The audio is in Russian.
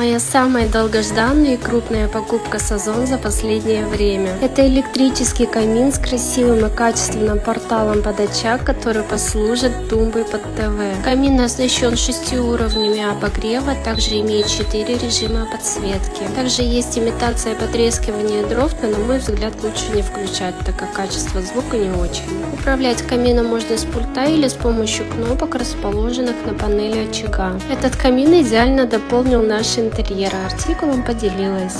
Моя самая долгожданная и крупная покупка с Озон за последнее время. Это электрический камин с красивым и качественным порталом под очаг, который послужит тумбой под ТВ. Камин оснащен 6 уровнями обогрева, также имеет 4 режима подсветки. Также есть имитация потрескивания дров, но на мой взгляд лучше не включать, так как качество звука не очень. Управлять камином можно с пульта или с помощью кнопок, расположенных на панели очага. Этот камин идеально дополнил наш интерьер, а артикулом поделилась.